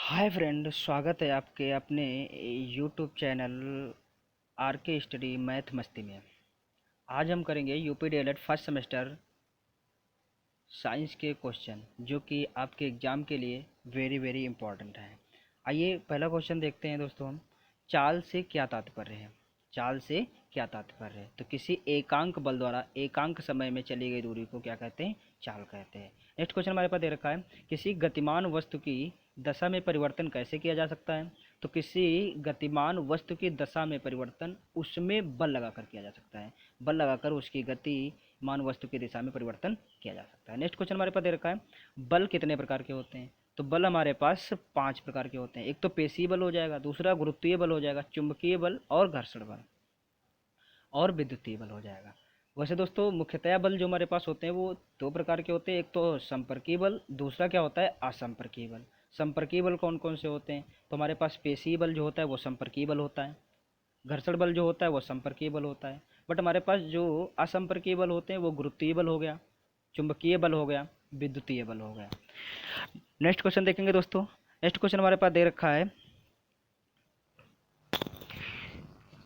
Hi friend, स्वागत है आपके अपने यूट्यूब चैनल आर के स्टडी मैथ मस्ती में। आज हम करेंगे UP DElEd first semester science के क्वेश्चन जो कि आपके एग्ज़ाम के लिए वेरी वेरी इंपॉर्टेंट है। आइए पहला क्वेश्चन देखते हैं दोस्तों। हम चाल से क्या तात्पर्य है? चाल से क्या तात्पर्य है? तो किसी एकांक बल द्वारा एकांक समय में चली गई दूरी को क्या कहते हैं? चाल कहते हैं। नेक्स्ट क्वेश्चन हमारे पास दे रखा है, किसी गतिमान वस्तु की दशा में परिवर्तन कैसे किया जा सकता है? तो किसी गतिमान वस्तु की दशा में परिवर्तन उसमें बल लगाकर किया जा सकता है। बल लगाकर उसकी गतिमान वस्तु की दिशा में परिवर्तन किया जा सकता है। नेक्स्ट क्वेश्चन हमारे पास दे रखा है, बल कितने प्रकार के होते हैं? तो बल हमारे पास 5 प्रकार के होते हैं। एक तो पेशी बल हो जाएगा, दूसरा गुरुत्वीय बल हो जाएगा, चुंबकीय बल और घर्षण बल और विद्युतीय बल हो जाएगा। वैसे दोस्तों मुख्यतया बल जो हमारे पास होते हैं वो 2 प्रकार के होते हैं। एक तो संपर्कीय बल, दूसरा क्या होता है? असंपर्कीय बल। संपर्कीय बल कौन कौन से होते हैं? तो हमारे पास पेशीय बल जो होता है वो संपर्कीय बल होता है, घर्षण बल जो होता है वो संपर्कीय बल होता है। बट हमारे पास जो असंपर्कीय बल होते हैं वो गुरुत्वीय बल हो गया, चुंबकीय बल हो गया, विद्युतीय बल हो गया। नेक्स्ट क्वेश्चन देखेंगे दोस्तों। नेक्स्ट क्वेश्चन हमारे पास दे रखा है,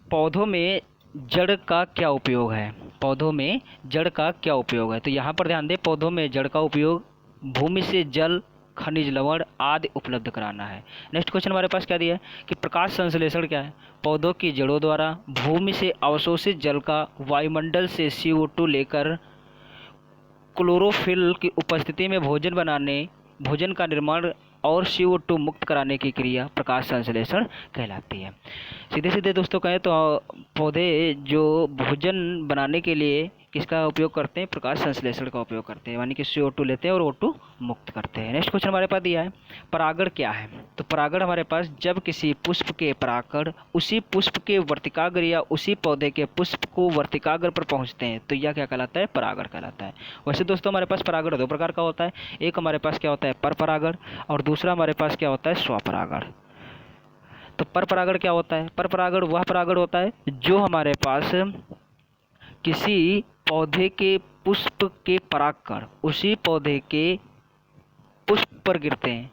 पौधों में जड़ का क्या उपयोग है? पौधों में जड़ का क्या उपयोग है? तो यहाँ पर ध्यान दें, पौधों में जड़ का उपयोग भूमि से जल, खनिज लवण आदि उपलब्ध कराना है। नेक्स्ट क्वेश्चन हमारे पास क्या दिया है कि प्रकाश संश्लेषण क्या है? पौधों की जड़ों द्वारा भूमि से अवशोषित जल का वायुमंडल से CO2 लेकर क्लोरोफिल की उपस्थिति में भोजन का निर्माण और CO2 मुक्त कराने की क्रिया प्रकाश संश्लेषण कहलाती है। सीधे सीधे दोस्तों कहें तो पौधे जो भोजन बनाने के लिए किसका उपयोग करते हैं? प्रकाश संश्लेषण का उपयोग करते हैं, यानी कि CO2 लेते हैं और O2 मुक्त करते हैं। नेक्स्ट क्वेश्चन हमारे पास दिया है, परागण क्या है? तो परागण हमारे पास जब किसी पुष्प के परागकण उसी पुष्प के वर्तिकाग्र या उसी पौधे के पुष्प को वर्तिकाग्र पर पहुंचते हैं तो यह क्या कहलाता है? परागण कहलाता है। वैसे दोस्तों हमारे पास परागण 2 प्रकार का होता है। एक हमारे पास क्या होता है? पर परागण, और दूसरा हमारे पास क्या होता है? स्वपरागण। तो पर परागण क्या होता है? पर परागण वह परागण होता है जो हमारे पास किसी पौधे के पुष्प के परागकण उसी पौधे के पुष्प पर गिरते हैं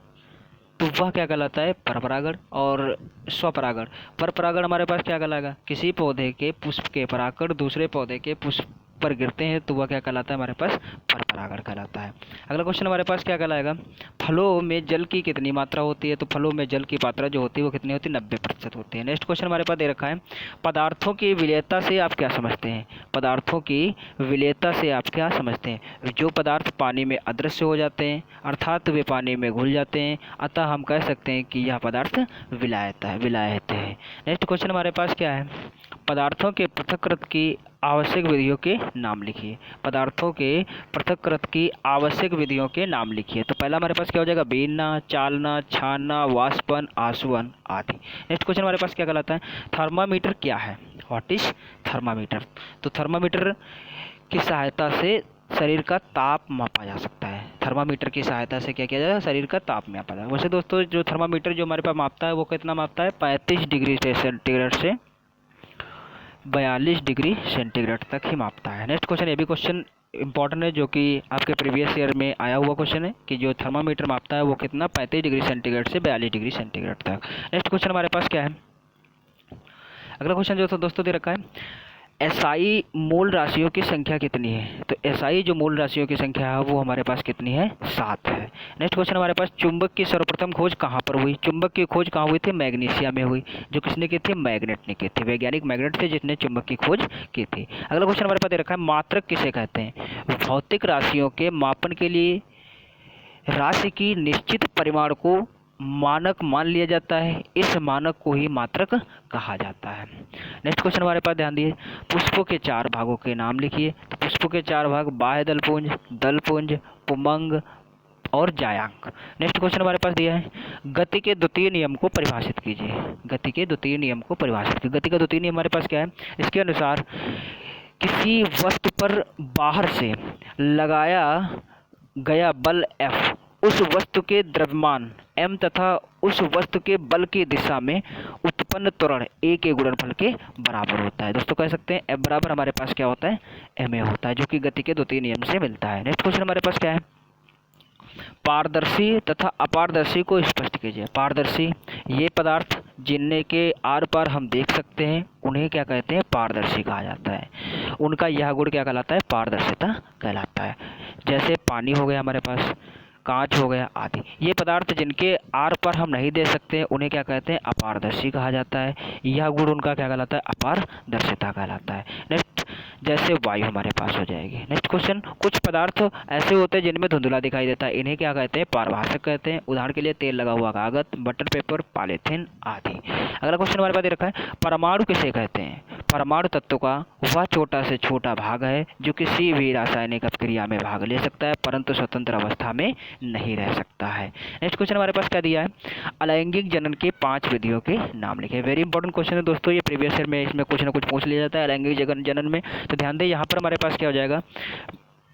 तो वह क्या कहलाता है? परपरागण। और स्वपरागण, परपरागण हमारे पास क्या कहलाएगा? किसी पौधे के पुष्प के परागकण दूसरे पौधे के पुष्प पर गिरते हैं तो वह क्या कहलाता है? हमारे पास परपरागण कहलाता है। अगला क्वेश्चन हमारे पास क्या कहलाएगा, फलों में जल की कितनी मात्रा होती है? तो फलों में जल की मात्रा जो होती है वो कितनी होती है? 90% होती है। नेक्स्ट क्वेश्चन हमारे पास दे रखा है, पदार्थों की विलेयता से आप क्या समझते हैं? पदार्थों की विलेयता से आप क्या समझते हैं? जो पदार्थ पानी में अदृश्य हो जाते हैं अर्थात वे पानी में घुल जाते हैं, अतः हम कह सकते हैं कि यह पदार्थ विलायत है। नेक्स्ट क्वेश्चन हमारे पास क्या है, पदार्थों के पृथक्कृत की आवश्यक विधियों के नाम लिखिए। पदार्थों के पृथक्कृत की आवश्यक विधियों के नाम लिखिए। तो पहला हमारे पास क्या हो जाएगा? बीनना, चालना, छानना, वाष्पन, आसवन आदि। नेक्स्ट क्वेश्चन हमारे पास क्या कहलाता है, थर्मामीटर क्या है? What is thermometer? तो थर्मामीटर की सहायता से शरीर का ताप मापा जा सकता है। थर्मामीटर की सहायता से क्या किया जाएगा? शरीर का ताप मापा जाएगा। वैसे दोस्तों जो थर्मामीटर जो हमारे पास मापता है वो कितना मापता है? 35 डिग्री सेंटीग्रेड से 42 डिग्री सेंटीग्रेड तक ही मापता है। नेक्स्ट क्वेश्चन, ये भी क्वेश्चन इंपॉर्टेंट है जो कि आपके प्रीवियस ईयर में आया हुआ क्वेश्चन है कि जो थर्मामीटर मापता है वो कितना? 35 डिग्री सेंटीग्रेड से 42 डिग्री सेंटीग्रेड तक। नेक्स्ट क्वेश्चन हमारे पास क्या है, अगला क्वेश्चन जो दोस्तों दे रखा है, एसआई मूल राशियों की संख्या कितनी है? तो एसआई जो मूल राशियों की संख्या है वो हमारे पास कितनी है? 7 है। नेक्स्ट क्वेश्चन हमारे पास, चुंबक की सर्वप्रथम खोज कहाँ पर हुई? चुंबक की खोज कहाँ हुई थी? मैग्नीशिया में हुई। जो किसने की थी? मैग्नेट ने की थी। वैज्ञानिक मैग्नेट थे जिसने चुंबक की खोज की थी। अगला क्वेश्चन हमारे पास दे रखा है, मात्रक किसे कहते हैं? भौतिक राशियों के मापन के लिए राशि की निश्चित परिमाण को मानक मान लिया जाता है, इस मानक को ही मात्रक कहा जाता है। नेक्स्ट क्वेश्चन हमारे पास ध्यान दिए, पुष्पों के 4 भागों के नाम लिखिए। तो पुष्पों के 4 भाग, बाह्य दलपुंज, दलपुंज, पुमंग और जायांक। नेक्स्ट क्वेश्चन हमारे पास दिया है, गति के द्वितीय नियम को परिभाषित कीजिए। गति के द्वितीय नियम को परिभाषित कीजिए। गति का द्वितीय नियम हमारे पास क्या है? इसके अनुसार किसी वस्तु पर बाहर से लगाया गया बल F उस वस्तु के द्रव्यमान m तथा उस वस्तु के बल की दिशा में उत्पन्न त्वरण a के गुणनफल के बराबर होता है। दोस्तों कह सकते हैं F बराबर हमारे पास क्या होता है? ma होता है, जो कि गति के द्वितीय नियम से मिलता है। नेक्स्ट क्वेश्चन हमारे पास क्या है, पारदर्शी तथा अपारदर्शी को स्पष्ट कीजिए। पारदर्शी, ये पदार्थ जिनके आर पार हम देख सकते हैं उन्हें क्या कहते हैं? पारदर्शी कहा जाता है। उनका यह गुण क्या कहलाता है? पारदर्शिता कहलाता है। जैसे पानी हो गया हमारे पास, कांच हो गया आदि। ये पदार्थ जिनके आर पर हम नहीं दे सकते उन्हें क्या कहते हैं? अपारदर्शी कहा जाता है। यह गुण उनका क्या कहलाता है? अपारदर्शिता कहलाता है। नेक्स्ट, जैसे वायु हमारे पास हो जाएगी। नेक्स्ट क्वेश्चन, कुछ पदार्थ ऐसे होते हैं जिनमें धुंधला दिखाई देता है, इन्हें क्या कहते हैं? पारभाषक कहते हैं। उदाहरण के लिए तेल लगा हुआ कागज, बटर पेपर, पॉलीथीन आदि। अगला क्वेश्चन हमारे पास ये रखा है, परमाणु किसे कहते हैं? परमाणु तत्व का वह छोटा से छोटा भाग है जो किसी भी रासायनिक अपक्रिया में भाग ले सकता है परंतु स्वतंत्र अवस्था में नहीं रह सकता है। नेक्स्ट क्वेश्चन हमारे पास क्या दिया है? अलैंगिक जनन के 5 विधियों के नाम लिखे। वेरी इंपॉर्टेंट क्वेश्चन है दोस्तों, ये प्रीवियस ईयर में इसमें कुछ ना कुछ पूछ लिया जाता है अलैंगिक जनन में। तो ध्यान दें, यहाँ पर हमारे पास क्या हो जाएगा?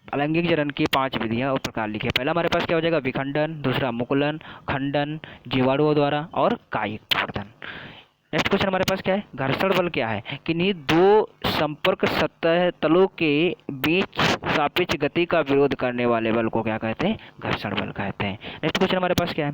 अलैंगिक जनन की 5 विधियाँ और प्रकार लिखे। पहला हमारे पास क्या हो जाएगा? विखंडन, दूसरा मुकुलन, खंडन, जीवाणुओं द्वारा और कायिक प्रवर्धन। नेक्स्ट क्वेश्चन हमारे पास क्या है? घर्षण बल क्या है? किन्हीं दो संपर्क सतह तलों के बीच सापेक्ष गति का विरोध करने वाले बल को क्या कहते हैं? घर्षण बल कहते हैं। नेक्स्ट क्वेश्चन हमारे पास क्या है?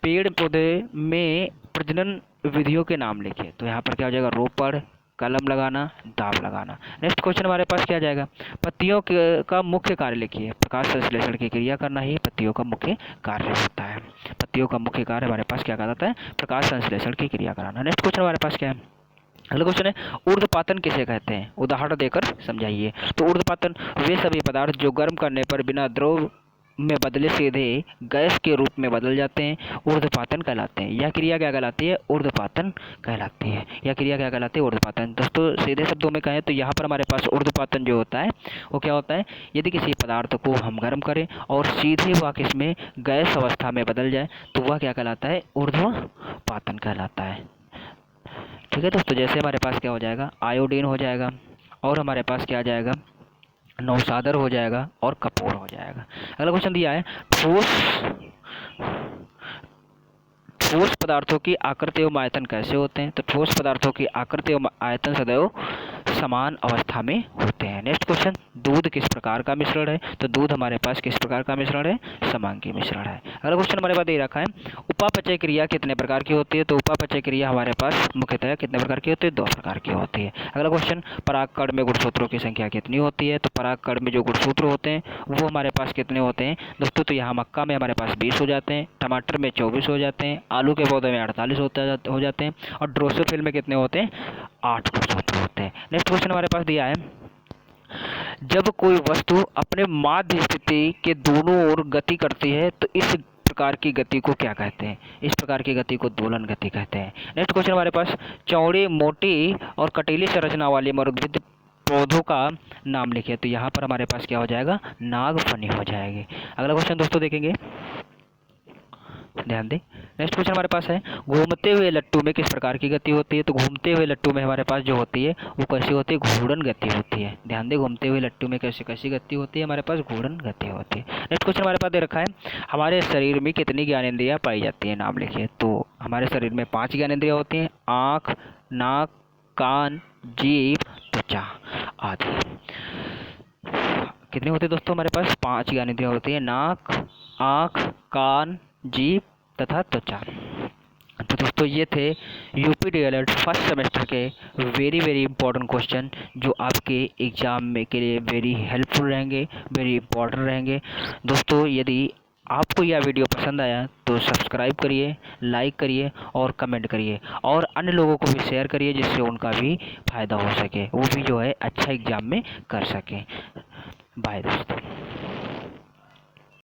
पेड़ पौधे में प्रजनन विधियों के नाम लिखे। तो यहाँ पर क्या हो जाएगा? रोपण, कलम लगाना, दाब लगाना। नेक्स्ट क्वेश्चन हमारे पास क्या जाएगा? पत्तियों का मुख्य कार्य लिखिए। प्रकाश संश्लेषण की क्रिया करना ही पत्तियों का मुख्य कार्य होता है। पत्तियों का मुख्य कार्य हमारे पास क्या कहलाता है? प्रकाश संश्लेषण की क्रिया कराना। नेक्स्ट क्वेश्चन हमारे पास क्या है? अगला क्वेश्चन है, ऊर्ध्वपातन किसे कहते हैं? उदाहरण देकर समझाइए। तो ऊर्ध्वपातन वे सभी पदार्थ जो गर्म करने पर बिना द्रव में बदले सीधे गैस के रूप में बदल जाते हैं ऊर्ध्वपातन कहलाते हैं। यह क्रिया क्या कहलाती है? ऊर्ध्वपातन कहलाती है। यह क्रिया क्या कहलाती है? ऊर्ध्वपातन। दोस्तों सीधे शब्दों में कहें तो यहाँ पर हमारे पास ऊर्ध्वपातन जो होता है वो क्या होता है? यदि किसी पदार्थ को हम गर्म करें और सीधे वह किसमें गैस अवस्था में बदल जाए तो वह क्या कहलाता है? ऊर्ध्वपातन कहलाता है। ठीक है दोस्तों, जैसे हमारे पास क्या हो जाएगा? आयोडीन हो जाएगा और हमारे पास क्या आ जाएगा? नौसादर हो जाएगा और कपूर हो जाएगा। अगला क्वेश्चन दिया है, ठोस पदार्थों की आकृति एवं आयतन कैसे होते हैं? तो ठोस पदार्थों की आकृति एवं आयतन सदैव समान अवस्था में होते हैं। नेक्स्ट क्वेश्चन, दूध किस प्रकार का मिश्रण है? तो दूध हमारे पास किस प्रकार का मिश्रण है? समांगी मिश्रण है। अगला क्वेश्चन हमारे पास दे रखा है, उपापचय क्रिया कितने प्रकार की होती है? तो उपापचय क्रिया हमारे पास मुख्यतः कितने प्रकार की होती है? 2 प्रकार की होती है। अगला क्वेश्चन, परागकण में गुणसूत्रों की संख्या कितनी होती है? तो परागकण में जो गुणसूत्र होते हैं वो हमारे पास कितने होते हैं दोस्तों? तो यहाँ मक्का में हमारे पास 20 हो जाते हैं, टमाटर में 24 हो जाते हैं, आलू के पौधे में 48 हो जाते हैं और ड्रोसोफिल में कितने होते हैं? 8 गुणसूत्र होते हैं। नेक्स्ट क्वेश्चन हमारे पास दिया है, जब कोई वस्तु अपने माध्य स्थिति के दोनों ओर गति करती है तो इस प्रकार की गति को क्या कहते हैं? इस प्रकार की गति को दोलन गति कहते हैं। नेक्स्ट क्वेश्चन हमारे पास, चौड़ी, मोटी और कटीली संरचना वाले मरुद्भिद पौधों का नाम लिखे। तो यहाँ पर हमारे पास क्या हो जाएगा? नागफनी हो जाएगी। अगला क्वेश्चन दोस्तों देखेंगे, ध्यान दें। नेक्स्ट क्वेश्चन हमारे पास है, घूमते हुए लट्टू में किस प्रकार की गति होती है? तो घूमते हुए लट्टू में हमारे पास जो होती है वो कैसी होती है? घूर्णन गति होती है। ध्यान दें, घूमते हुए लट्टू में कैसी गति होती है? हमारे पास घूर्णन गति होती है। नेक्स्ट क्वेश्चन हमारे पास दे रखा है, हमारे शरीर में कितनी ज्ञानेंद्रियाँ पाई जाती है? नाम लिखिए। तो हमारे शरीर में 5 ज्ञानेंद्रियाँ होती हैं, आँख, नाक, कान, जीभ, त्वचा आदि। कितनी होती है दोस्तों? हमारे पास 5 ज्ञानेंद्रियाँ होती है, नाक, आँख, कान, जीभ तथा त्वचा। तो दोस्तों ये थे यूपी डीएलएड फर्स्ट सेमेस्टर के वेरी इंपॉर्टेंट क्वेश्चन जो आपके एग्जाम में के लिए वेरी हेल्पफुल रहेंगे, वेरी इंपॉर्टेंट रहेंगे। दोस्तों यदि आपको यह वीडियो पसंद आया तो सब्सक्राइब करिए, लाइक करिए और कमेंट करिए और अन्य लोगों को भी शेयर करिए जिससे उनका भी फ़ायदा हो सके, वो भी जो है अच्छा एग्ज़ाम में कर सकें। बाय दोस्तों।